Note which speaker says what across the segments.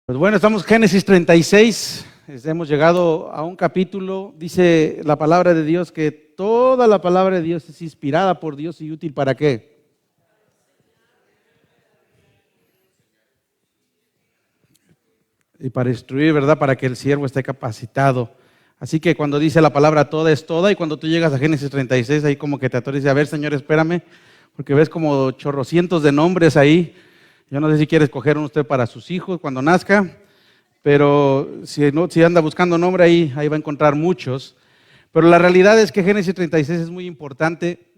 Speaker 1: Pues bueno, estamos en Génesis 36, hemos llegado a un capítulo, dice la palabra de Dios que toda la palabra de Dios es inspirada por Dios y útil ¿para qué? Y para instruir, ¿verdad? Para que el siervo esté capacitado. Así que cuando dice la palabra toda es toda, y cuando tú llegas a Génesis 36, ahí como que te atoras y dice, a ver, Señor, espérame, porque ves como chorrocientos de nombres ahí. Yo no sé si quiere escoger uno usted para sus hijos cuando nazca, pero si anda buscando nombre ahí va a encontrar muchos. Pero la realidad es que Génesis 36 es muy importante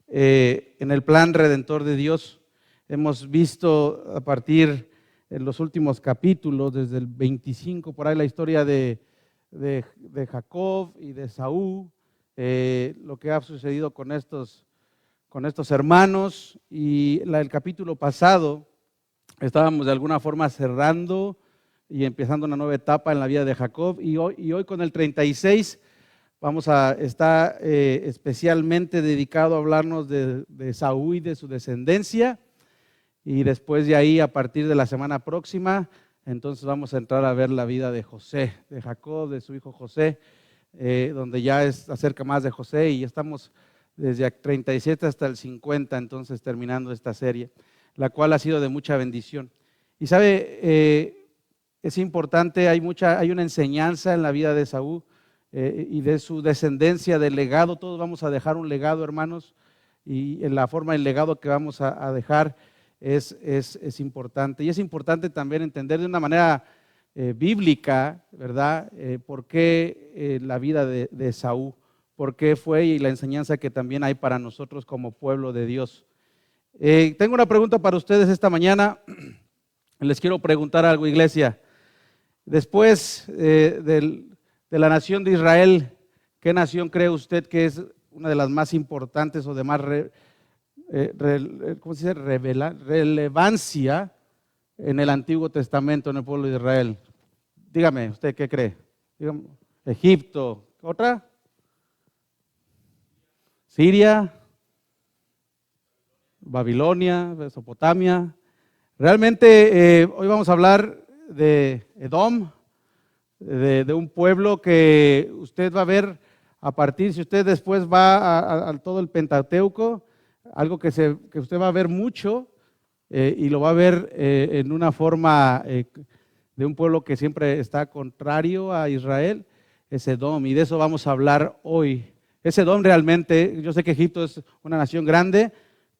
Speaker 1: en el plan redentor de Dios. Hemos visto a partir de los últimos capítulos, desde el 25, por ahí la historia de Jacob y de Saúl, lo que ha sucedido con estos hermanos. Y el capítulo pasado estábamos de alguna forma cerrando y empezando una nueva etapa en la vida de Jacob, y hoy con el 36 está especialmente dedicado a hablarnos de Saúl y de su descendencia, y después de ahí, a partir de la semana próxima, entonces vamos a entrar a ver la vida de José, de Jacob, de su hijo José, donde ya es acerca más de José, y estamos desde el 37 hasta el 50, entonces terminando esta serie, la cual ha sido de mucha bendición. Y sabe, es importante, hay una enseñanza en la vida de Saúl y de su descendencia, del legado. Todos vamos a dejar un legado, hermanos, y en la forma del legado que vamos a dejar es importante. Y es importante también entender de una manera bíblica, ¿verdad? ¿Por qué la vida de Saúl? ¿Por qué fue? Y la enseñanza que también hay para nosotros como pueblo de Dios. Tengo una pregunta para ustedes esta mañana. Les quiero preguntar algo, iglesia. Después de la nación de Israel, ¿qué nación cree usted que es una de las más importantes o de más relevancia en el Antiguo Testamento, en el pueblo de Israel? Dígame, ¿usted qué cree? Dígame. Egipto. ¿Otra? Siria, Babilonia, Mesopotamia. Realmente hoy vamos a hablar de Edom, de un pueblo que usted va a ver a partir, si usted después va a todo el Pentateuco, algo que usted va a ver mucho y lo va a ver en una forma de un pueblo que siempre está contrario a Israel, es Edom, y de eso vamos a hablar hoy. Es Edom realmente, yo sé que Egipto es una nación grande,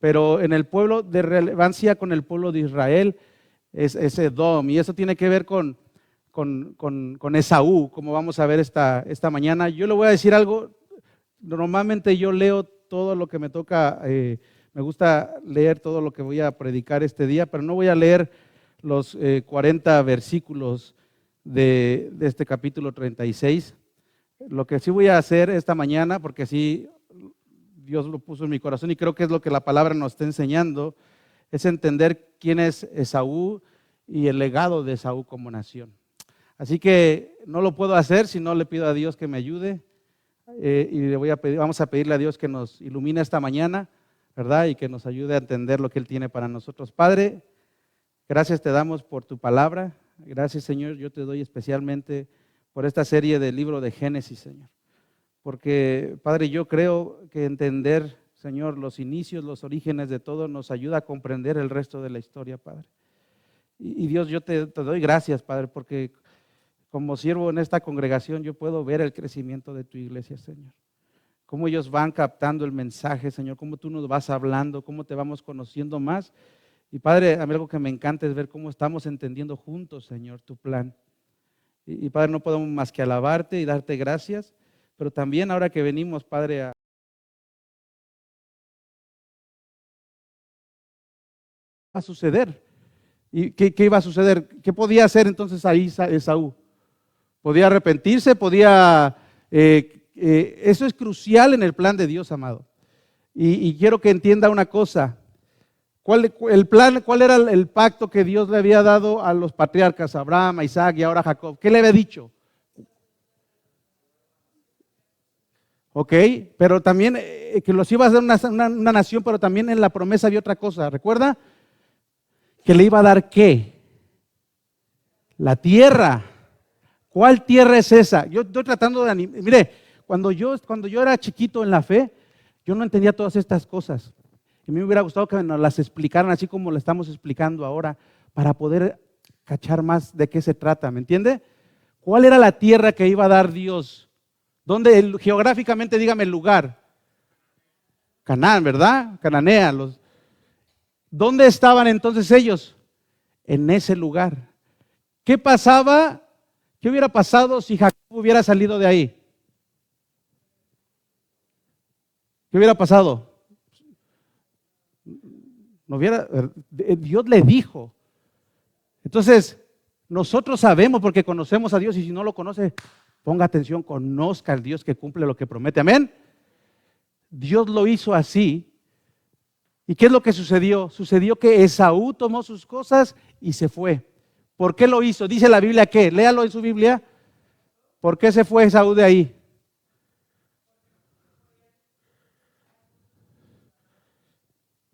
Speaker 1: pero en el pueblo de relevancia con el pueblo de Israel es Edom, y eso tiene que ver con Esaú, como vamos a ver esta mañana. Yo le voy a decir algo, normalmente yo leo todo lo que me toca, me gusta leer todo lo que voy a predicar este día, pero no voy a leer los 40 versículos de este capítulo 36. Lo que sí voy a hacer esta mañana, porque sí Dios lo puso en mi corazón y creo que es lo que la palabra nos está enseñando, es entender quién es Esaú y el legado de Esaú como nación. Así que no lo puedo hacer si no le pido a Dios que me ayude y vamos a pedirle a Dios que nos ilumine esta mañana, ¿verdad? Y que nos ayude a entender lo que Él tiene para nosotros. Padre, gracias te damos por tu palabra. Gracias, Señor, yo te doy especialmente por esta serie del libro de Génesis, Señor. Porque, Padre, yo creo que entender, Señor, los inicios, los orígenes de todo nos ayuda a comprender el resto de la historia, Padre. Y Dios, yo te doy gracias, Padre, porque como siervo en esta congregación yo puedo ver el crecimiento de tu iglesia, Señor. Cómo ellos van captando el mensaje, Señor, cómo tú nos vas hablando, cómo te vamos conociendo más. Y Padre, a mí algo que me encanta es ver cómo estamos entendiendo juntos, Señor, tu plan. Y Padre, no podemos más que alabarte y darte gracias, pero también ahora que venimos, Padre, a suceder. ¿Y qué iba a suceder? ¿Qué podía hacer entonces ahí Esaú? ¿Podía arrepentirse? Eso es crucial en el plan de Dios, amado. Y quiero que entienda una cosa. ¿Cuál era el pacto que Dios le había dado a los patriarcas, a Abraham, a Isaac y ahora a Jacob? ¿Qué le había dicho? Ok, pero también que los iba a hacer una nación, pero también en la promesa había otra cosa. ¿Recuerda? Que le iba a dar ¿qué? La tierra. ¿Cuál tierra es esa? Yo estoy tratando de mire, cuando yo era chiquito en la fe, yo no entendía todas estas cosas. Y a mí me hubiera gustado que nos las explicaran así como lo estamos explicando ahora, para poder cachar más de qué se trata, ¿me entiende? ¿Cuál era la tierra que iba a dar Dios? ¿Dónde, geográficamente, dígame el lugar? Canaán, ¿verdad? Cananea. ¿Dónde estaban entonces ellos? En ese lugar. ¿Qué pasaba? ¿Qué hubiera pasado si Jacob hubiera salido de ahí? ¿Qué hubiera pasado? Dios le dijo. Entonces, nosotros sabemos porque conocemos a Dios, y si no lo conoce, ponga atención, conozca al Dios que cumple lo que promete. Amén. Dios lo hizo así. ¿Y qué es lo que sucedió? Sucedió que Esaú tomó sus cosas y se fue. ¿Por qué lo hizo? Dice la Biblia que, léalo en su Biblia. ¿Por qué se fue Esaú de ahí?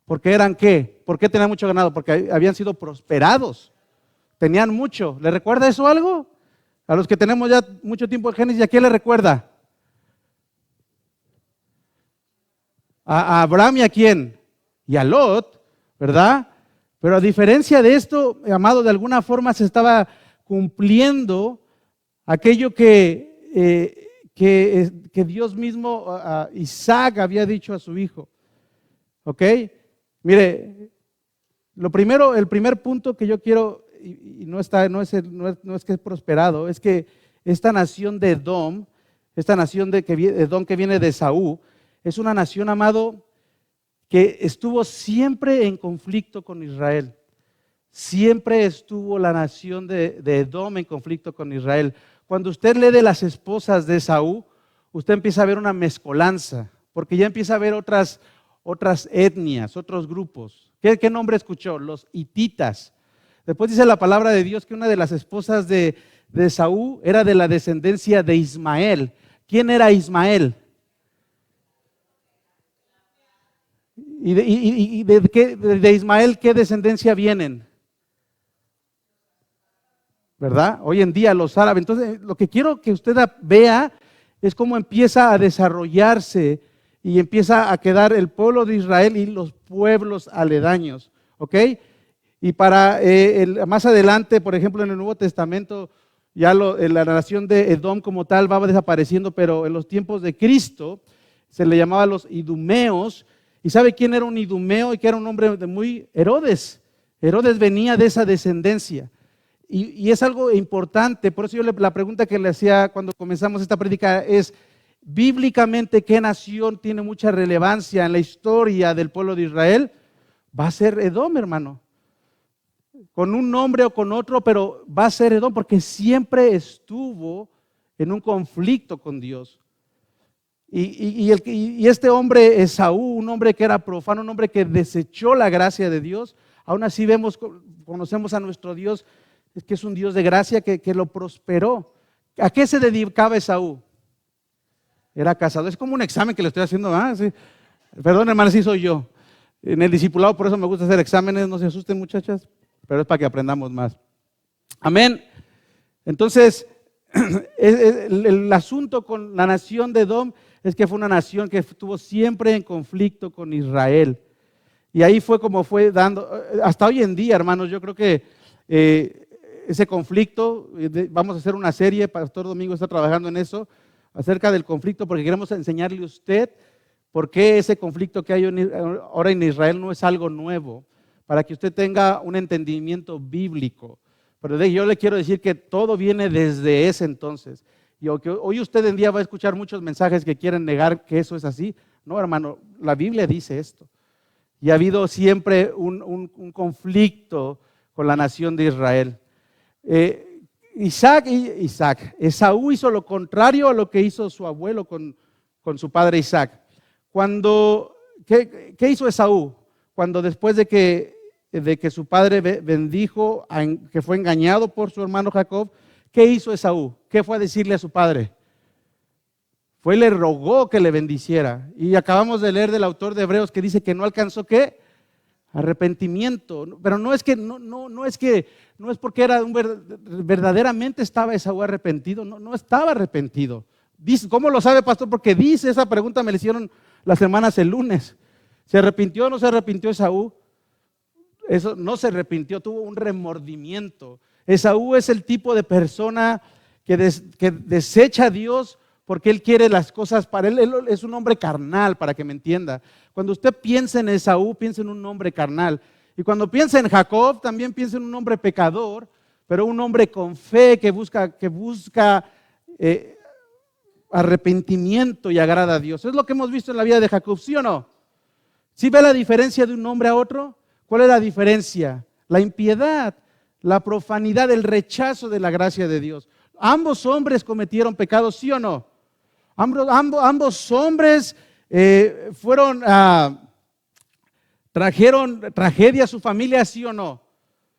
Speaker 1: ¿Por qué eran qué? ¿Por qué tenían mucho ganado? Porque habían sido prosperados. Tenían mucho. ¿Le recuerda eso algo? A los que tenemos ya mucho tiempo en Génesis, ¿a quién le recuerda? A Abraham, y ¿a quién? Y a Lot, ¿verdad? Pero a diferencia de esto, amado, de alguna forma se estaba cumpliendo aquello que Dios mismo, a Isaac, había dicho a su hijo. ¿Ok? Mire, el primer punto que yo quiero, y no es que es prosperado, es que esta nación de Edom, esta nación de Edom que viene de Esaú, es una nación, amado, que estuvo siempre en conflicto con Israel. Siempre estuvo la nación de Edom en conflicto con Israel. Cuando usted lee de las esposas de Esaú, usted empieza a ver una mezcolanza, porque ya empieza a ver otras etnias, otros grupos. ¿Qué nombre escuchó? Los hititas. Después dice la palabra de Dios que una de las esposas de Esaú era de la descendencia de Ismael. ¿Quién era Ismael? ¿Y de Ismael qué descendencia vienen? ¿Verdad? Hoy en día los árabes. Entonces, lo que quiero que usted vea es cómo empieza a desarrollarse y empieza a quedar el pueblo de Israel y los pueblos aledaños. ¿Ok? Y para más adelante, por ejemplo, en el Nuevo Testamento, ya la nación de Edom como tal va desapareciendo, pero en los tiempos de Cristo se le llamaba los idumeos. ¿Y sabe quién era un idumeo? Y que era un hombre de muy Herodes. Herodes venía de esa descendencia. Y es algo importante, por eso la pregunta que le hacía cuando comenzamos esta prédica es, bíblicamente, ¿qué nación tiene mucha relevancia en la historia del pueblo de Israel? Va a ser Edom, hermano. Con un nombre o con otro, pero va a ser Edom porque siempre estuvo en un conflicto con Dios. Y este hombre Esaú, un hombre que era profano, un hombre que desechó la gracia de Dios, aún así conocemos a nuestro Dios, es que es un Dios de gracia que lo prosperó. ¿A qué se dedicaba Esaú? Era casado. Es como un examen que le estoy haciendo. Sí. Perdón, hermano, sí soy yo. En el discipulado, por eso me gusta hacer exámenes, no se asusten, muchachas, pero es para que aprendamos más. Amén. Entonces, el asunto con la nación de Edom es que fue una nación que estuvo siempre en conflicto con Israel. Y ahí fue como fue dando, hasta hoy en día, hermanos, yo creo que ese conflicto, vamos a hacer una serie, Pastor Domingo está trabajando en eso, acerca del conflicto, porque queremos enseñarle a usted por qué ese conflicto que hay ahora en Israel no es algo nuevo, para que usted tenga un entendimiento bíblico. Pero yo le quiero decir que todo viene desde ese entonces. Y hoy usted en día va a escuchar muchos mensajes que quieren negar que eso es así. No, hermano, la Biblia dice esto. Y ha habido siempre un conflicto con la nación de Israel. Esaú hizo lo contrario a lo que hizo su abuelo con su padre Isaac. ¿Qué hizo Esaú? Cuando después de que su padre bendijo, que fue engañado por su hermano Jacob, ¿qué hizo Esaú? ¿Qué fue a decirle a su padre? Fue y le rogó que le bendiciera. Y acabamos de leer del autor de Hebreos que dice que no alcanzó ¿qué? Arrepentimiento. Pero no es porque era verdaderamente estaba Esaú arrepentido. No estaba arrepentido. Dice, ¿cómo lo sabe, pastor? Porque dice, esa pregunta me la hicieron las hermanas el lunes. ¿Se arrepintió o no se arrepintió Esaú? Eso no se arrepintió, tuvo un remordimiento. Esaú es el tipo de persona que desecha a Dios porque él quiere las cosas para él. Él es un hombre carnal, para que me entienda. Cuando usted piensa en Esaú, piensa en un hombre carnal. Y cuando piensa en Jacob, también piensa en un hombre pecador, pero un hombre con fe que busca arrepentimiento y agrada a Dios. Es lo que hemos visto en la vida de Jacob, ¿sí o no? ¿Sí ve la diferencia de un hombre a otro? ¿Cuál es la diferencia? La impiedad, la profanidad, el rechazo de la gracia de Dios. Ambos hombres cometieron pecados, ¿sí o no? Ambos hombres trajeron tragedia a su familia, ¿sí o no?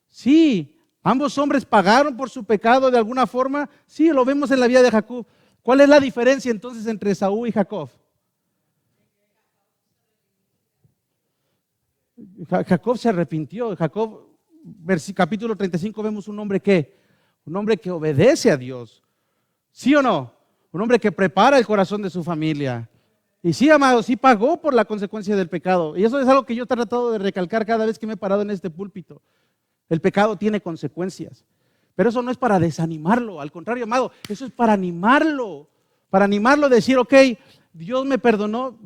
Speaker 1: Sí. ¿Ambos hombres pagaron por su pecado de alguna forma? Sí, lo vemos en la vida de Jacob. ¿Cuál es la diferencia entonces entre Esaú y Jacob? Jacob se arrepintió. Jacob, capítulo 35, vemos un hombre que obedece a Dios. ¿Sí o no? Un hombre que prepara el corazón de su familia. Y sí, amado, sí pagó por la consecuencia del pecado. Y eso es algo que yo he tratado de recalcar cada vez que me he parado en este púlpito. El pecado tiene consecuencias. Pero eso no es para desanimarlo. Al contrario, amado, eso es para animarlo. Para animarlo a decir, ok, Dios me perdonó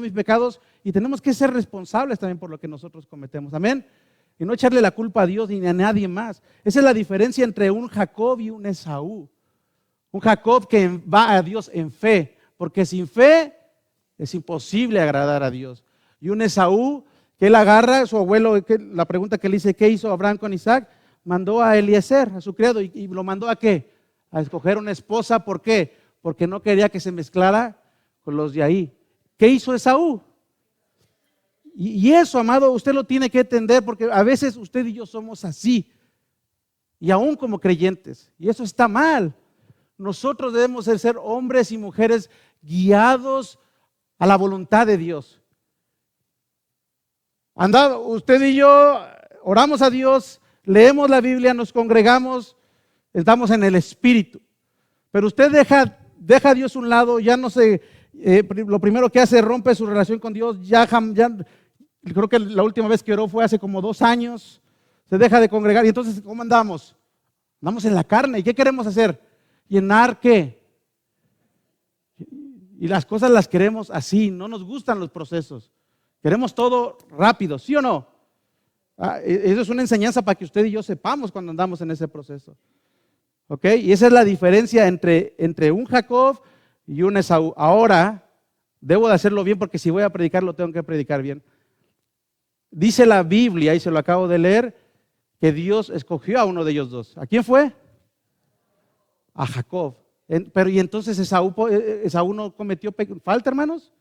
Speaker 1: mis pecados y tenemos que ser responsables también por lo que nosotros cometemos. Amén. Y no echarle la culpa a Dios ni a nadie más. Esa es la diferencia entre un Jacob y un Esaú. Un Jacob que va a Dios en fe, porque sin fe es imposible agradar a Dios. Y un Esaú que él agarra a su abuelo, la pregunta que le dice, ¿qué hizo Abraham con Isaac? Mandó a Eliezer, a su criado, y lo mandó ¿a qué? A escoger una esposa. ¿Por qué? Porque no quería que se mezclara con los de ahí. ¿Qué hizo Esaú? Y eso, amado, usted lo tiene que entender, porque a veces usted y yo somos así, y aún como creyentes, y eso está mal. Nosotros debemos de ser hombres y mujeres guiados a la voluntad de Dios. Usted y yo oramos a Dios, leemos la Biblia, nos congregamos, estamos en el Espíritu. Pero usted deja a Dios a un lado, ya no sé, lo primero que hace, rompe su relación con Dios, ya creo que la última vez que oró fue hace como 2 años, se deja de congregar y entonces, ¿cómo andamos? Andamos en la carne. ¿Y qué queremos hacer? ¿Llenar qué? Y las cosas las queremos así, no nos gustan los procesos. Queremos todo rápido, ¿sí o no? Eso es una enseñanza para que usted y yo sepamos cuando andamos en ese proceso. ¿Ok? Y esa es la diferencia entre un Jacob y un Esaú. Ahora, debo de hacerlo bien porque si voy a predicar, lo tengo que predicar bien. Dice la Biblia, y se lo acabo de leer, que Dios escogió a uno de ellos dos. ¿A quién fue? A Jacob. Pero y entonces Esaú no cometió falta, hermanos.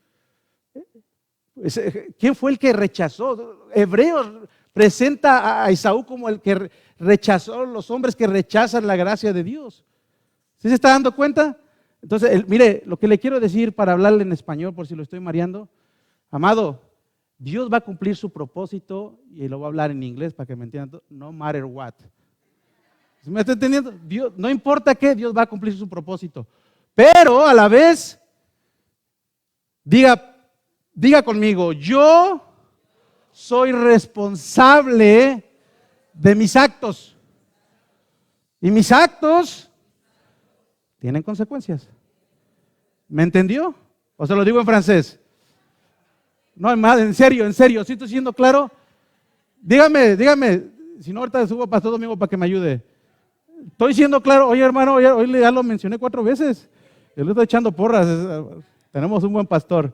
Speaker 1: ¿Quién fue el que rechazó? Hebreos presenta a Esaú como el que rechazó, los hombres que rechazan la gracia de Dios. ¿Sí se está dando cuenta? Entonces, mire, lo que le quiero decir para hablarle en español, por si lo estoy mareando, amado, Dios va a cumplir su propósito, y lo voy a hablar en inglés para que me entiendan, no matter what. ¿Me está entendiendo? Dios, no importa qué, Dios va a cumplir su propósito. Pero a la vez, diga conmigo, yo soy responsable de mis actos. Y mis actos tienen consecuencias. ¿Me entendió? ¿O se lo digo en francés? No, en serio, ¿sí estoy siendo claro? Dígame, si no ahorita subo a Pastor Domingo para que me ayude. Estoy siendo claro. Oye, hermano, hoy ya lo mencioné 4 veces. Yo le estoy echando porras. Tenemos un buen pastor.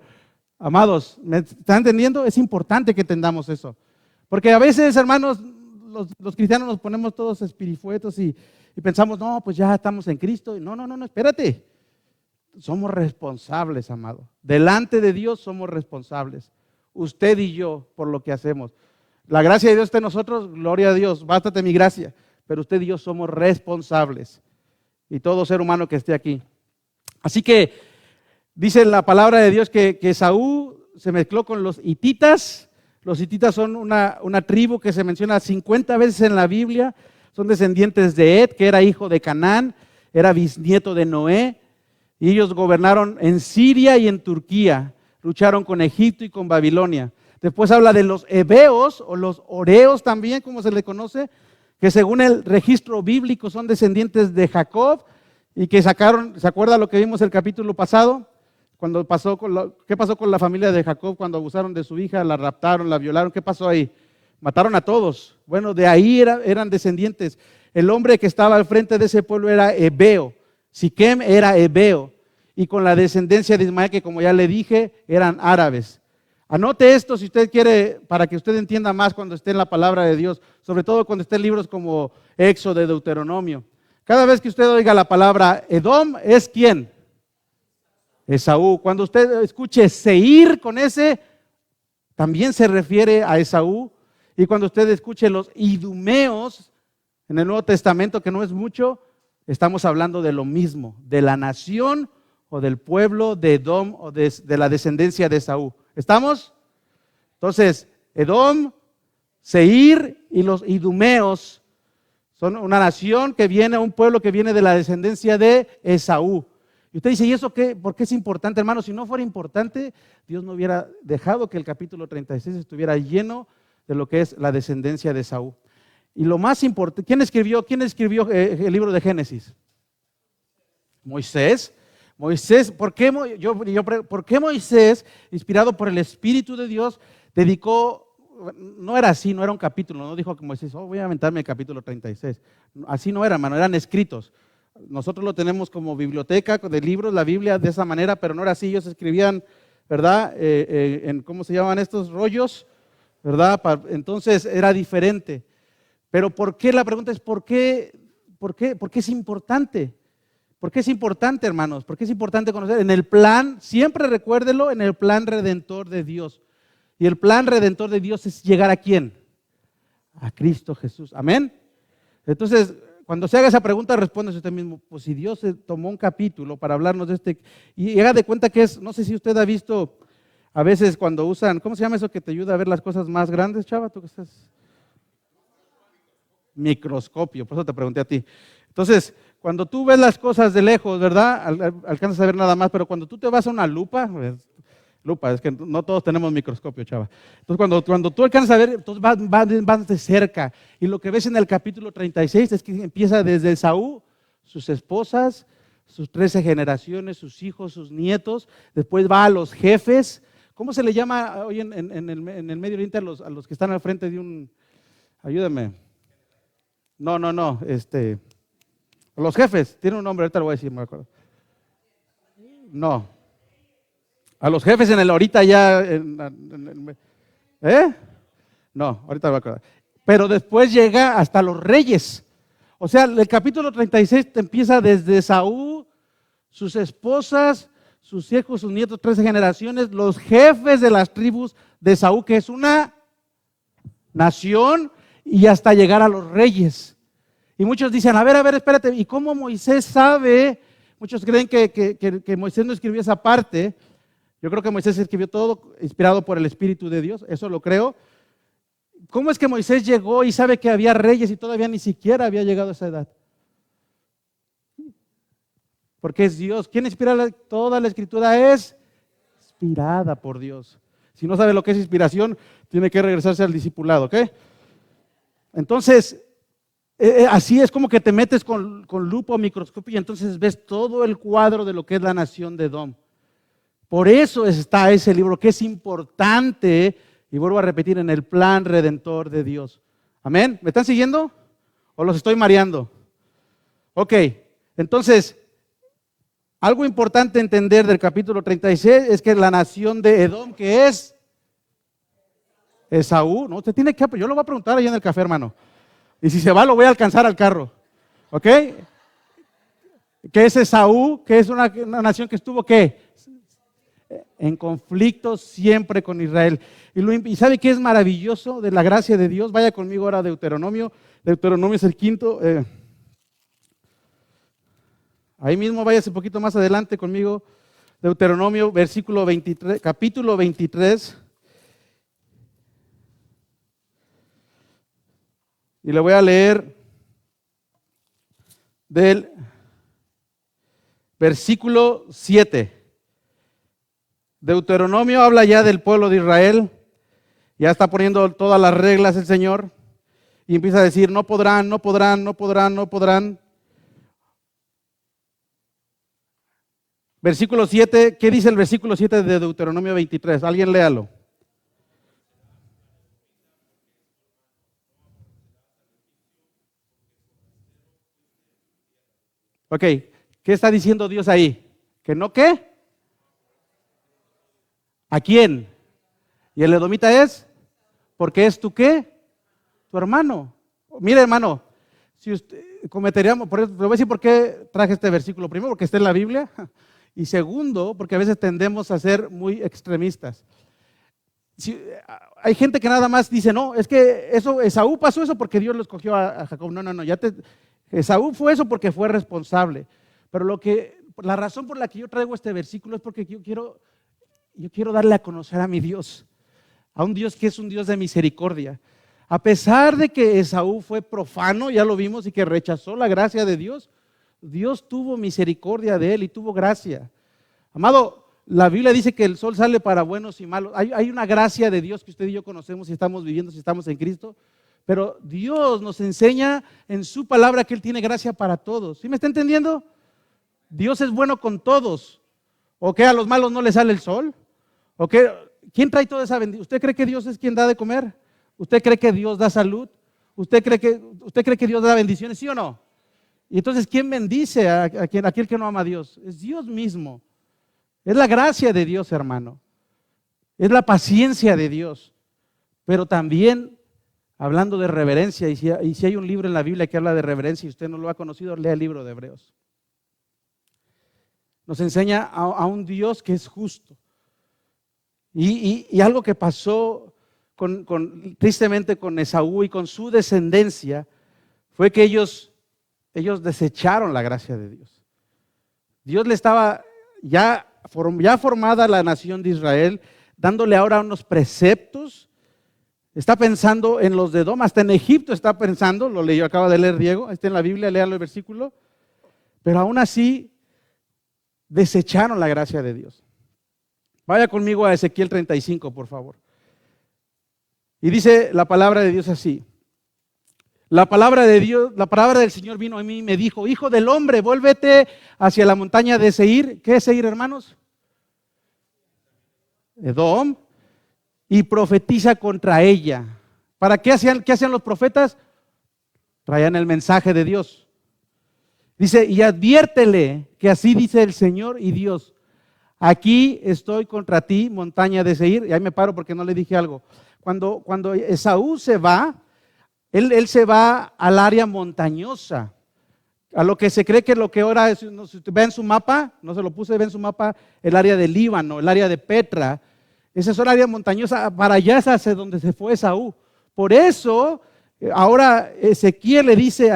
Speaker 1: Amados, ¿me están entendiendo? Es importante que entendamos eso. Porque a veces, hermanos, los cristianos nos ponemos todos espirifuetos y pensamos, no, pues ya estamos en Cristo. No, espérate. Somos responsables, amado. Delante de Dios somos responsables. Usted y yo, por lo que hacemos. La gracia de Dios está en nosotros, gloria a Dios, bástate mi gracia. Pero usted y yo somos responsables. Y todo ser humano que esté aquí. Así que dice la palabra de Dios que Esaú se mezcló con los hititas, Los hititas son una tribu que se menciona 50 veces en la Biblia. Son descendientes de Ed, que era hijo de Canaán, era bisnieto de Noé. Y ellos gobernaron en Siria y en Turquía. Lucharon con Egipto y con Babilonia. Después habla de los heveos o los oreos también, como se le conoce, que según el registro bíblico son descendientes de Jacob y que sacaron, ¿se acuerda lo que vimos el capítulo pasado? Cuando ¿qué pasó con la familia de Jacob cuando abusaron de su hija, la raptaron, la violaron? ¿Qué pasó ahí? Mataron a todos. Bueno, de ahí eran descendientes. El hombre que estaba al frente de ese pueblo era heveo. Siquem era heveo. Y con la descendencia de Ismael, que como ya le dije, eran árabes. Anote esto si usted quiere, para que usted entienda más cuando esté en la palabra de Dios, sobre todo cuando esté en libros como Éxodo, Deuteronomio. Cada vez que usted oiga la palabra Edom, ¿es quién? Esaú. Cuando usted escuche Seir con ese, también se refiere a Esaú. Y cuando usted escuche los idumeos en el Nuevo Testamento, que no es mucho, estamos hablando de lo mismo, de la nación o del pueblo de Edom o de la descendencia de Esaú. ¿Estamos? Entonces, Edom, Seir y los idumeos son una nación que viene, un pueblo que viene de la descendencia de Esaú. Y usted dice, ¿y eso qué? ¿Por qué es importante, hermano? Si no fuera importante, Dios no hubiera dejado que el capítulo 36 estuviera lleno de lo que es la descendencia de Esaú. Y lo más importante, ¿quién escribió el libro de Génesis? Moisés. ¿Por qué Moisés, inspirado por el Espíritu de Dios, dedicó, no era así, no era un capítulo, no dijo que Moisés, voy a aventarme el capítulo 36. Así no era, hermano, eran escritos. Nosotros lo tenemos como biblioteca de libros, la Biblia de esa manera, pero no era así. Ellos escribían, ¿verdad? ¿Cómo se llaman estos rollos? ¿Verdad? Entonces era diferente. Pero ¿por qué? La pregunta es ¿por qué es importante? ¿Por qué es importante, hermanos? ¿Por qué es importante conocer? En el plan, siempre recuérdelo, en el plan redentor de Dios. Y el plan redentor de Dios es llegar ¿a quién? A Cristo Jesús. ¿Amén? Entonces, cuando se haga esa pregunta, responde usted mismo, pues si Dios tomó un capítulo para hablarnos de este, y haga de cuenta que es, no sé si usted ha visto a veces cuando usan, ¿cómo se llama eso que te ayuda a ver las cosas más grandes, chava? ¿Tú que estás? Microscopio, por eso te pregunté a ti. Entonces, cuando tú ves las cosas de lejos, ¿verdad? Alcanzas a ver nada más, pero cuando tú te vas a una lupa, es que no todos tenemos microscopio, chava. Entonces, cuando tú alcanzas a ver, entonces vas de cerca. Y lo que ves en el capítulo 36 es que empieza desde Esaú, sus esposas, sus 13 generaciones, sus hijos, sus nietos. Después va a los jefes. ¿Cómo se le llama hoy en el Medio Oriente a los que están al frente de un... Ayúdame. No. Los jefes, tiene un nombre, ahorita lo voy a decir, me acuerdo. No. A los jefes en el ahorita ya. No, ahorita lo voy a acordar. Pero después llega hasta los reyes. O sea, el capítulo 36 te empieza desde Saúl, sus esposas, sus hijos, sus nietos, 13 generaciones, los jefes de las tribus de Saúl, que es una nación, y hasta llegar a los reyes. Y muchos dicen, a ver, espérate, ¿y cómo Moisés sabe? Muchos creen que Moisés no escribió esa parte. Yo creo que Moisés escribió todo inspirado por el Espíritu de Dios, eso lo creo. ¿Cómo es que Moisés llegó y sabe que había reyes y todavía ni siquiera había llegado a esa edad? Porque es Dios. ¿Quién inspira toda la escritura? Es inspirada por Dios. Si no sabe lo que es inspiración, tiene que regresarse al discipulado, ¿ok? Entonces, así es como que te metes con lupa o microscopio y entonces ves todo el cuadro de lo que es la nación de Edom. Por eso está ese libro que es importante, y vuelvo a repetir, en el plan redentor de Dios. ¿Amén? ¿Me están siguiendo? ¿O los estoy mareando? Ok, entonces, algo importante entender del capítulo 36 es que la nación de Edom, que es Esaú, ¿no? Usted tiene que, yo lo voy a preguntar allá en el café, hermano. Y si se va, lo voy a alcanzar al carro. ¿Ok? Que es Esaú, que es una nación que estuvo, ¿qué? En conflicto siempre con Israel. Y ¿sabe qué es maravilloso de la gracia de Dios? Vaya conmigo ahora a Deuteronomio. Deuteronomio es el quinto. Ahí mismo váyase un poquito más adelante conmigo. Deuteronomio, versículo 23, capítulo 23. Y le voy a leer del versículo 7. Deuteronomio habla ya del pueblo de Israel, ya está poniendo todas las reglas el Señor, y empieza a decir, no podrán, no podrán, no podrán, no podrán. Versículo 7, ¿qué dice el versículo 7 de Deuteronomio 23? Alguien léalo. Ok, ¿qué está diciendo Dios ahí? ¿Que no qué? ¿A quién? ¿Y el edomita es? Porque es tu qué? Tu hermano. Mire, hermano, si usted cometeríamos, por eso, le voy a decir por qué traje este versículo. Primero, porque está en la Biblia. Y segundo, porque a veces tendemos a ser muy extremistas. Hay gente que nada más dice, no, es que eso, Esaú pasó eso porque Dios lo escogió a Jacob. No, Esaú fue eso porque fue responsable. Pero la razón por la que yo traigo este versículo es porque yo quiero darle a conocer a mi Dios, a un Dios que es un Dios de misericordia. A pesar de que Esaú fue profano, ya lo vimos, y que rechazó la gracia de Dios, Dios tuvo misericordia de él y tuvo gracia. Amado, la Biblia dice que el sol sale para buenos y malos. Hay una gracia de Dios que usted y yo conocemos si estamos viviendo, si estamos en Cristo. Pero Dios nos enseña en su palabra que Él tiene gracia para todos. ¿Sí me está entendiendo? Dios es bueno con todos. ¿O que a los malos no les sale el sol? ¿O que quién trae toda esa bendición? ¿Usted cree que Dios es quien da de comer? ¿Usted cree que Dios da salud? ¿Usted cree que Dios da bendiciones? ¿Sí o no? Y entonces, ¿quién bendice a aquel que no ama a Dios? Es Dios mismo. Es la gracia de Dios, hermano. Es la paciencia de Dios. Pero también, hablando de reverencia, y si hay un libro en la Biblia que habla de reverencia y usted no lo ha conocido, lea el libro de Hebreos. Nos enseña a un Dios que es justo. Y algo que pasó tristemente con Esaú y con su descendencia fue que ellos desecharon la gracia de Dios. Dios le estaba ya formada la nación de Israel, dándole ahora unos preceptos. Está pensando en los de Edom, hasta en Egipto está pensando, lo leyó, acaba de leer Diego, está en la Biblia, léalo el versículo. Pero aún así desecharon la gracia de Dios. Vaya conmigo a Ezequiel 35, por favor. Y dice la palabra de Dios así. La palabra de Dios, la palabra del Señor vino a mí y me dijo, hijo del hombre, vuélvete hacia la montaña de Seir. ¿Qué es Seir, hermanos? Edom. Y profetiza contra ella. ¿Para qué hacían los profetas? Traían el mensaje de Dios. Dice, y adviértele que así dice el Señor y Dios. Aquí estoy contra ti, montaña de Seir. Y ahí me paro porque no le dije algo. Cuando Esaú se va, él se va al área montañosa, a lo que se cree que lo que ahora es, si ve en su mapa, no se lo puse, ve en su mapa el área de Líbano, el área de Petra, esa es una área montañosa, para allá es hacia donde se fue Esaú. Por eso, ahora Ezequiel le dice,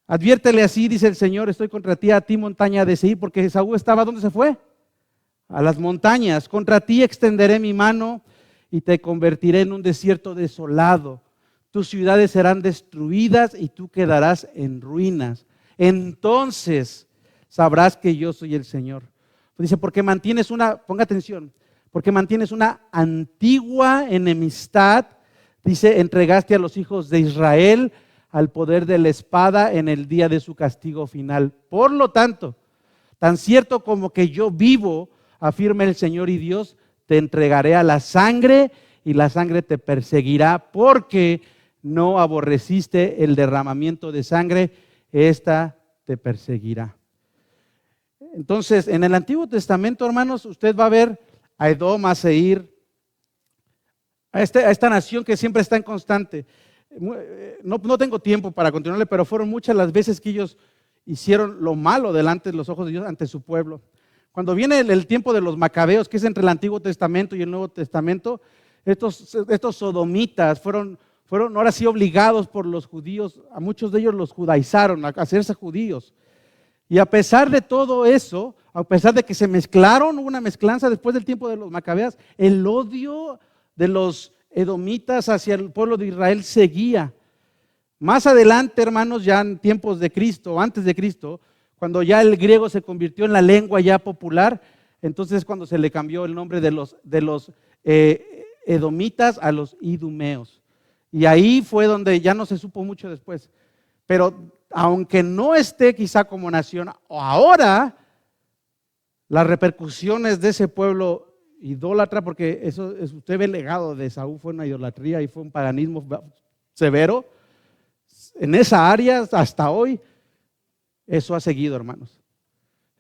Speaker 1: adviértele así, dice el Señor, estoy contra ti, a ti montaña de Seir, porque Esaú estaba, ¿dónde se fue? A las montañas. Contra ti extenderé mi mano y te convertiré en un desierto desolado. Tus ciudades serán destruidas y tú quedarás en ruinas. Entonces sabrás que yo soy el Señor. Dice, porque mantienes ponga atención, porque mantienes una antigua enemistad, dice, entregaste a los hijos de Israel al poder de la espada en el día de su castigo final. Por lo tanto, tan cierto como que yo vivo, afirma el Señor y Dios, te entregaré a la sangre y la sangre te perseguirá porque no aborreciste el derramamiento de sangre, esta te perseguirá. Entonces, en el Antiguo Testamento, hermanos, usted va a ver a Edom, a Seir, a esta nación que siempre está en constante. No tengo tiempo para continuarle, pero fueron muchas las veces que ellos hicieron lo malo delante de los ojos de Dios ante su pueblo. Cuando viene el tiempo de los macabeos, que es entre el Antiguo Testamento y el Nuevo Testamento, estos sodomitas fueron ahora sí obligados por los judíos, a muchos de ellos los judaizaron a hacerse judíos. Y a pesar de todo eso, a pesar de que se mezclaron, hubo una mezclanza después del tiempo de los macabeos, el odio de los edomitas hacia el pueblo de Israel seguía. Más adelante, hermanos, ya en tiempos de Cristo, antes de Cristo, cuando ya el griego se convirtió en la lengua ya popular, entonces es cuando se le cambió el nombre de los edomitas a los idumeos. Y ahí fue donde ya no se supo mucho después. Pero aunque no esté quizá como nación, ahora las repercusiones de ese pueblo idólatra, porque usted ve el legado de Esaú, fue una idolatría y fue un paganismo severo. En esa área, hasta hoy, eso ha seguido, hermanos.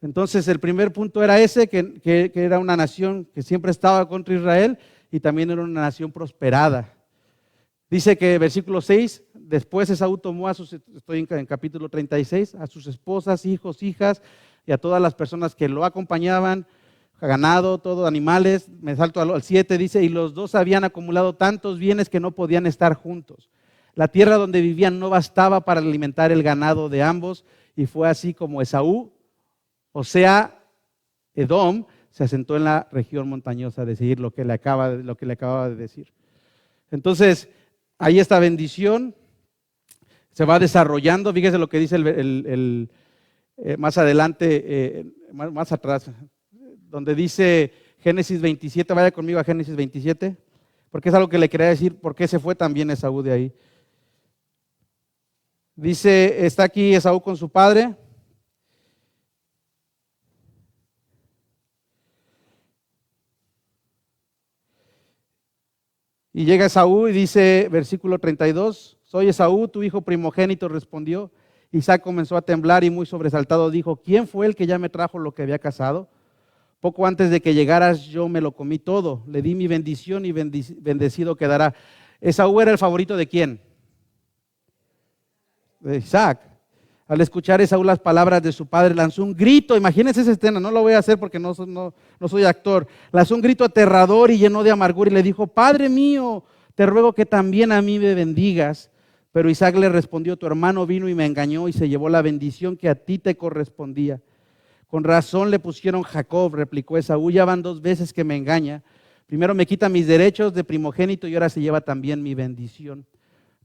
Speaker 1: Entonces, el primer punto era ese, que era una nación que siempre estaba contra Israel y también era una nación prosperada. Dice que versículo 6, después Esaú tomó estoy en capítulo 36, a sus esposas, hijos, hijas y a todas las personas que lo acompañaban, ganado, todo, animales. Me salto al 7, dice, y los dos habían acumulado tantos bienes que no podían estar juntos. La tierra donde vivían no bastaba para alimentar el ganado de ambos, y fue así como Esaú, o sea, Edom, se asentó en la región montañosa, de seguir lo que le acababa de decir. Entonces, ahí esta bendición se va desarrollando. Fíjese lo que dice más adelante, más atrás, donde dice Génesis 27, vaya conmigo a Génesis 27, porque es algo que le quería decir, por qué se fue también Esaú de ahí. Dice, está aquí Esaú con su padre. Y llega Esaú y dice, versículo 32, soy Esaú, tu hijo primogénito, respondió. Isaac comenzó a temblar y muy sobresaltado dijo, ¿quién fue el que ya me trajo lo que había cazado? Poco antes de que llegaras yo me lo comí todo, le di mi bendición y bendecido quedará. ¿Esaú era el favorito de quién? De Isaac. Al escuchar Esaú las palabras de su padre, lanzó un grito. Imagínense esa escena, no lo voy a hacer porque no soy actor. Lanzó un grito aterrador y lleno de amargura y le dijo, Padre mío, te ruego que también a mí me bendigas. Pero Isaac le respondió, tu hermano vino y me engañó y se llevó la bendición que a ti te correspondía. Con razón le pusieron Jacob, replicó Esaú, ya van 2 veces que me engaña. Primero me quita mis derechos de primogénito y ahora se lleva también mi bendición.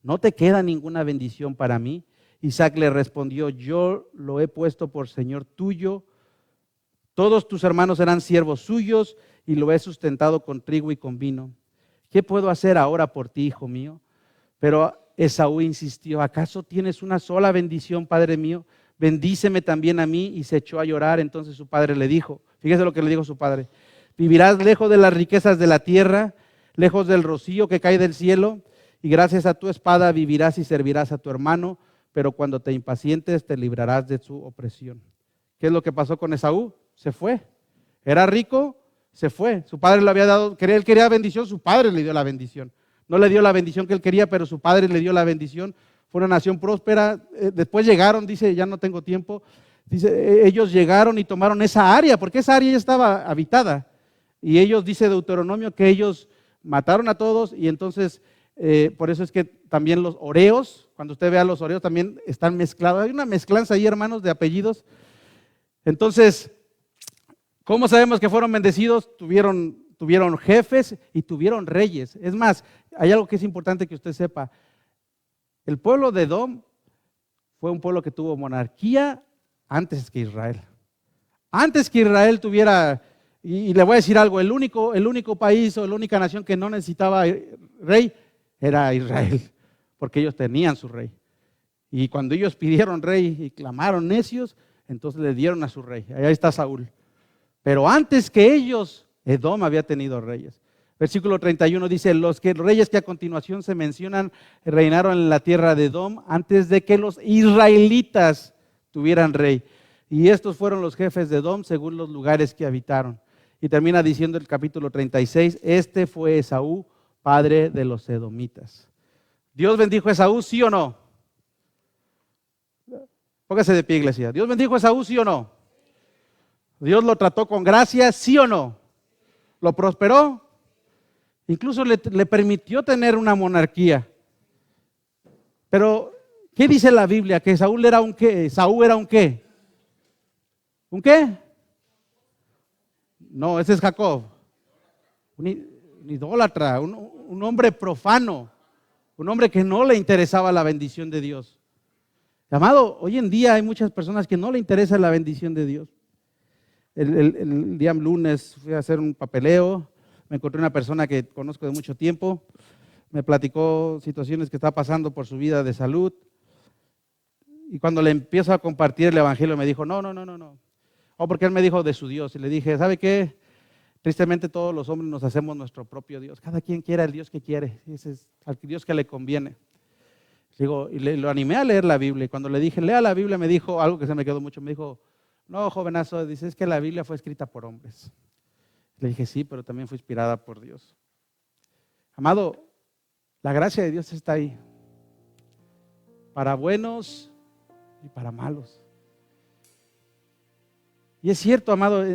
Speaker 1: ¿No te queda ninguna bendición para mí? Isaac le respondió, yo lo he puesto por Señor tuyo, todos tus hermanos eran siervos suyos y lo he sustentado con trigo y con vino. ¿Qué puedo hacer ahora por ti, hijo mío? Pero Esaú insistió, ¿acaso tienes una sola bendición, padre mío? Bendíceme también a mí, y se echó a llorar. Entonces su padre le dijo, fíjese lo que le dijo su padre, vivirás lejos de las riquezas de la tierra, lejos del rocío que cae del cielo, y gracias a tu espada vivirás y servirás a tu hermano, pero cuando te impacientes te librarás de su opresión. ¿Qué es lo que pasó con Esaú? Se fue. Era rico, se fue. Su padre le había dado, él quería bendición, su padre le dio la bendición. No le dio la bendición que él quería, pero su padre le dio la bendición. Fue una nación próspera. Después llegaron, dice, ya no tengo tiempo. Dice, ellos llegaron y tomaron esa área, porque esa área ya estaba habitada. Y ellos, dice Deuteronomio, que ellos mataron a todos y entonces... por eso es que también los oreos, cuando usted vea los oreos también están mezclados. Hay una mezclanza ahí, hermanos, de apellidos. Entonces, ¿cómo sabemos que fueron bendecidos? Tuvieron jefes y tuvieron reyes. Es más, hay algo que es importante que usted sepa. El pueblo de Edom fue un pueblo que tuvo monarquía antes que Israel. Antes que Israel tuviera, y le voy a decir algo, el único país o la única nación que no necesitaba rey era Israel, porque ellos tenían su rey. Y cuando ellos pidieron rey y clamaron necios, entonces le dieron a su rey. Ahí está Saúl. Pero antes que ellos, Edom había tenido reyes. Versículo 31 dice, los reyes que a continuación se mencionan reinaron en la tierra de Edom antes de que los israelitas tuvieran rey. Y estos fueron los jefes de Edom según los lugares que habitaron. Y termina diciendo el capítulo 36, este fue Esaú, padre de los edomitas. ¿Dios bendijo a Esaú, sí o no? Póngase de pie, iglesia. ¿Dios bendijo a Esaú, sí o no? ¿Dios lo trató con gracia, sí o no? ¿Lo prosperó? Incluso le permitió tener una monarquía. Pero, ¿qué dice la Biblia? Que Saúl era un qué. ¿Saúl era un qué? ¿Un qué? No, ese es Jacob. Un idólatra, un hombre profano. Un hombre que no le interesaba la bendición de Dios. Amado, hoy en día hay muchas personas que no le interesa la bendición de Dios. El día lunes fui a hacer un papeleo, me encontré una persona que conozco de mucho tiempo, me platicó situaciones que está pasando por su vida de salud, y cuando le empiezo a compartir el evangelio me dijo, no. O porque él me dijo de su Dios, y le dije, ¿sabe qué? Tristemente todos los hombres nos hacemos nuestro propio Dios, cada quien quiere el Dios que quiere, ese es al Dios que le conviene. Digo, y lo animé a leer la Biblia, y cuando le dije, lea la Biblia, me dijo algo que se me quedó mucho, me dijo, no, jovenazo, dice, es que la Biblia fue escrita por hombres. Le dije, sí, pero también fue inspirada por Dios. Amado, la gracia de Dios está ahí, para buenos y para malos. Y es cierto, amado,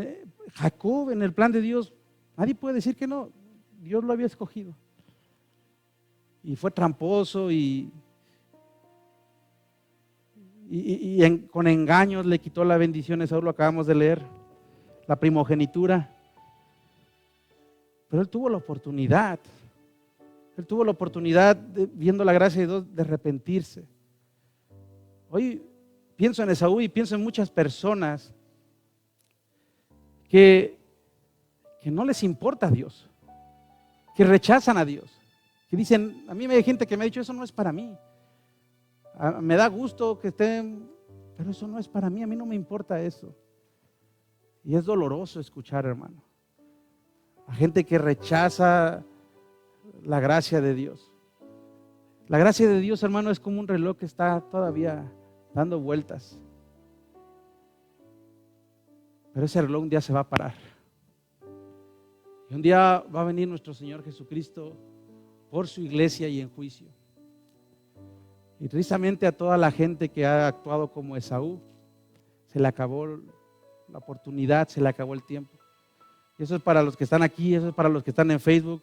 Speaker 1: Jacob en el plan de Dios, nadie puede decir que no, Dios lo había escogido. Y fue tramposo con engaños le quitó la bendición, eso lo acabamos de leer, la primogenitura. Pero él tuvo la oportunidad, viendo la gracia de Dios, de arrepentirse. Hoy pienso en Esaú y pienso en muchas personas que no les importa a Dios, que rechazan a Dios, que dicen, a mí hay gente que me ha dicho, eso no es para mí. Me da gusto que estén, pero eso no es para mí, a mí no me importa eso. Y es doloroso escuchar, hermano, a gente que rechaza la gracia de Dios. La gracia de Dios, hermano, es como un reloj que está todavía dando vueltas. Pero ese reloj un día se va a parar. Y un día va a venir nuestro Señor Jesucristo por su iglesia y en juicio. Y precisamente a toda la gente que ha actuado como Esaú, se le acabó la oportunidad, se le acabó el tiempo. Y eso es para los que están aquí, eso es para los que están en Facebook.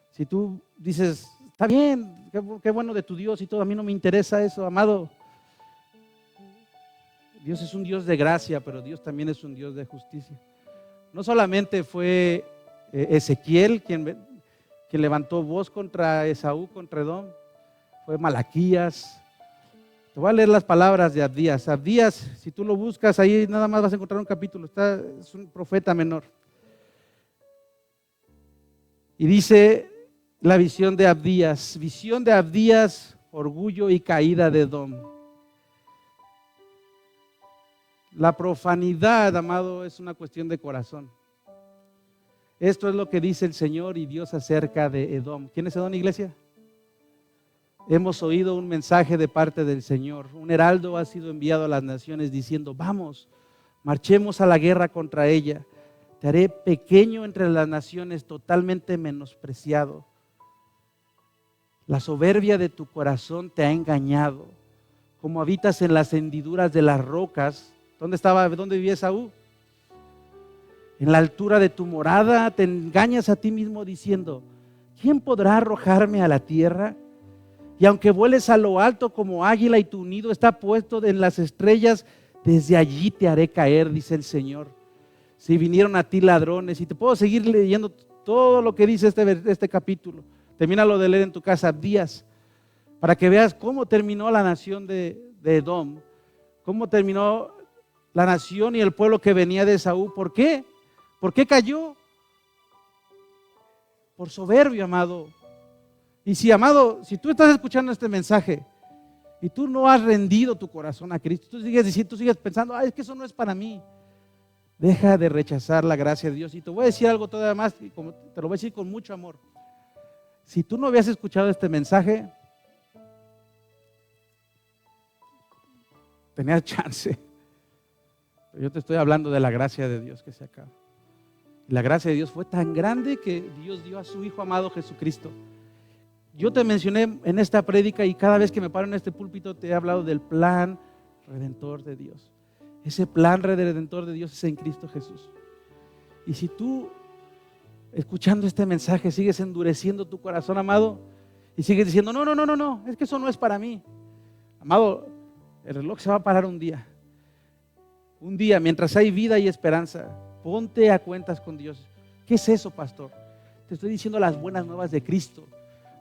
Speaker 1: Si tú dices, está bien, qué bueno de tu Dios y todo, a mí no me interesa eso, amado. Dios es un Dios de gracia, pero Dios también es un Dios de justicia. No solamente fue Ezequiel quien levantó voz contra Esaú, contra Edom, fue Malaquías. Te voy a leer las palabras de Abdías. Abdías, si tú lo buscas ahí, nada más vas a encontrar un capítulo. Es un profeta menor. Y dice la visión de Abdías, orgullo y caída de Edom. La profanidad, amado, es una cuestión de corazón. Esto es lo que dice el Señor y Dios acerca de Edom. ¿Quién es Edom, iglesia? Hemos oído un mensaje de parte del Señor. Un heraldo ha sido enviado a las naciones diciendo, vamos, marchemos a la guerra contra ella. Te haré pequeño entre las naciones, totalmente menospreciado. La soberbia de tu corazón te ha engañado. Como habitas en las hendiduras de las rocas. ¿Dónde vivía Esaú? En la altura de tu morada te engañas a ti mismo diciendo, ¿quién podrá arrojarme a la tierra? Y aunque vueles a lo alto como águila y tu nido está puesto en las estrellas, desde allí te haré caer, dice el Señor. Si vinieron a ti ladrones, y te puedo seguir leyendo todo lo que dice este capítulo. Termínalo de leer en tu casa, Abdías, para que veas cómo terminó la nación de Edom, cómo terminó la nación y el pueblo que venía de Esaú. ¿Por qué? ¿Por qué cayó? Por soberbio, amado. Y si, amado, si tú estás escuchando este mensaje y tú no has rendido tu corazón a Cristo, tú sigues pensando, es que eso no es para mí. Deja de rechazar la gracia de Dios. Y te voy a decir algo todavía más, y te lo voy a decir con mucho amor. Si tú no habías escuchado este mensaje, tenías chance. Pero yo te estoy hablando de la gracia de Dios que se acaba. La gracia de Dios fue tan grande que Dios dio a su Hijo amado Jesucristo. Yo te mencioné en esta prédica y cada vez que me paro en este púlpito te he hablado del plan redentor de Dios. Ese plan redentor de Dios es en Cristo Jesús. Y si tú, escuchando este mensaje, sigues endureciendo tu corazón, amado, y sigues diciendo, no, es que eso no es para mí. Amado, el reloj se va a parar un día. Un día, mientras hay vida y esperanza, ponte a cuentas con Dios. ¿Qué es eso, pastor? Te estoy diciendo las buenas nuevas de Cristo.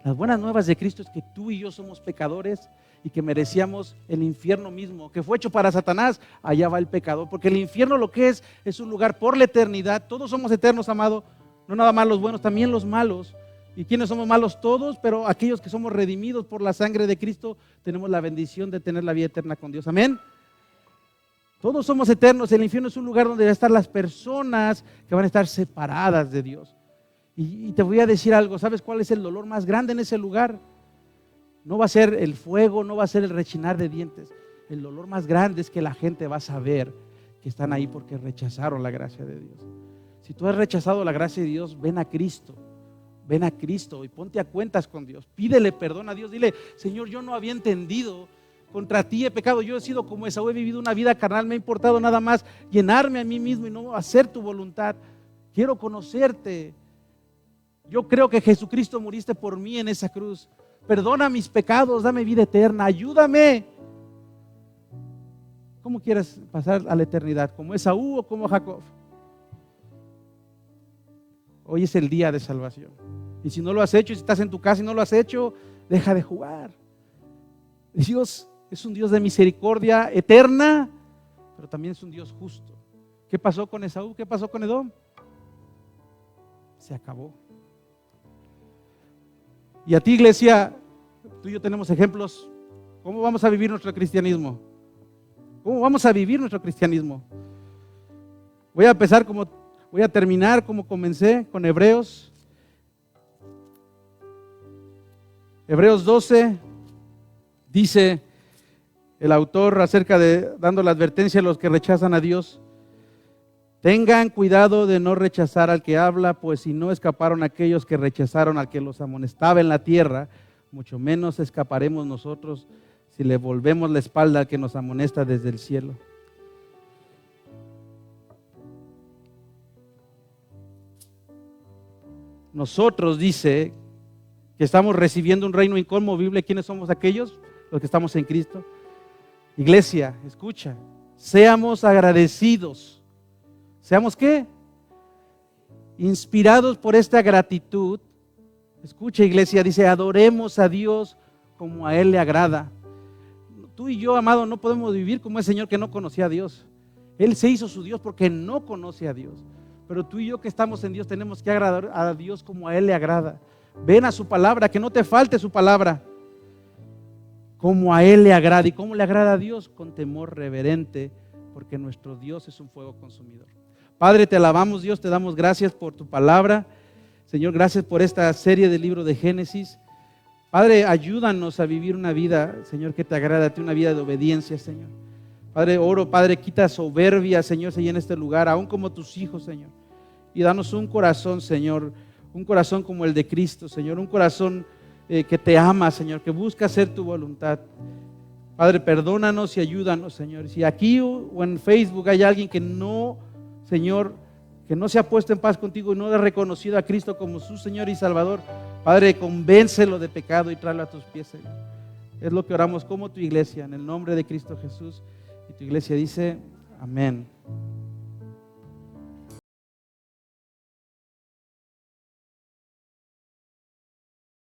Speaker 1: Las buenas nuevas de Cristo es que tú y yo somos pecadores y que merecíamos el infierno mismo, que fue hecho para Satanás. Allá va el pecador, porque el infierno lo que es un lugar por la eternidad. Todos somos eternos, amado, no nada más los buenos, también los malos. ¿Y quiénes somos malos? Todos, pero aquellos que somos redimidos por la sangre de Cristo, tenemos la bendición de tener la vida eterna con Dios. Amén. Todos somos eternos. El infierno es un lugar donde van a estar las personas que van a estar separadas de Dios. Y te voy a decir algo, ¿sabes cuál es el dolor más grande en ese lugar? No va a ser el fuego, no va a ser el rechinar de dientes. El dolor más grande es que la gente va a saber que están ahí porque rechazaron la gracia de Dios. Si tú has rechazado la gracia de Dios, ven a Cristo y ponte a cuentas con Dios. Pídele perdón a Dios, dile: Señor, yo no había entendido, contra ti he pecado, yo he sido como Esaú, he vivido una vida carnal, me ha importado nada más llenarme a mí mismo y no hacer tu voluntad. Quiero conocerte. Yo creo que Jesucristo muriste por mí en esa cruz. Perdona mis pecados, dame vida eterna, ayúdame. ¿Cómo quieres pasar a la eternidad? ¿Como Esaú o como Jacob? Hoy es el día de salvación. Y si no lo has hecho, si estás en tu casa y no lo has hecho, deja de jugar. Dios es un Dios de misericordia eterna, pero también es un Dios justo. ¿Qué pasó con Esaú? ¿Qué pasó con Edom? Se acabó. Y a ti, iglesia, tú y yo tenemos ejemplos. ¿Cómo vamos a vivir nuestro cristianismo? ¿Cómo vamos a vivir nuestro cristianismo? Voy a terminar como comencé, con Hebreos. Hebreos 12 dice el autor acerca de, dando la advertencia a los que rechazan a Dios: tengan cuidado de no rechazar al que habla, pues si no escaparon aquellos que rechazaron al que los amonestaba en la tierra, mucho menos escaparemos nosotros si le volvemos la espalda al que nos amonesta desde el cielo. Nosotros, dice, que estamos recibiendo un reino inconmovible. ¿Quiénes somos aquellos? Los que estamos en Cristo. Iglesia, escucha, seamos agradecidos. ¿Seamos qué? Inspirados por esta gratitud. Escucha, iglesia, dice: adoremos a Dios como a Él le agrada. Tú y yo, amado, no podemos vivir como ese Señor que no conocía a Dios. Él se hizo su Dios porque no conoce a Dios. Pero tú y yo que estamos en Dios tenemos que agradar a Dios como a Él le agrada. Ven a su palabra, que no te falte su palabra. Como a Él le agrada. ¿Y cómo le agrada a Dios? Con temor reverente, porque nuestro Dios es un fuego consumidor. Padre, te alabamos, Dios, te damos gracias por tu palabra. Señor, gracias por esta serie del libro de Génesis. Padre, ayúdanos a vivir una vida, Señor, que te agrada a ti, una vida de obediencia, Señor. Padre, oro, Padre, quita soberbia, Señor, se en este lugar, aún como tus hijos, Señor. Y danos un corazón, Señor, un corazón como el de Cristo, Señor, un corazón que te ama, Señor, que busca hacer tu voluntad. Padre, perdónanos y ayúdanos, Señor. Si aquí o en Facebook hay alguien que no, Señor, que no se ha puesto en paz contigo y no ha reconocido a Cristo como su Señor y Salvador, Padre, convéncelo de pecado y tráelo a tus pies, Señor. Es lo que oramos como tu iglesia, en el nombre de Cristo Jesús. Y tu iglesia dice: amén.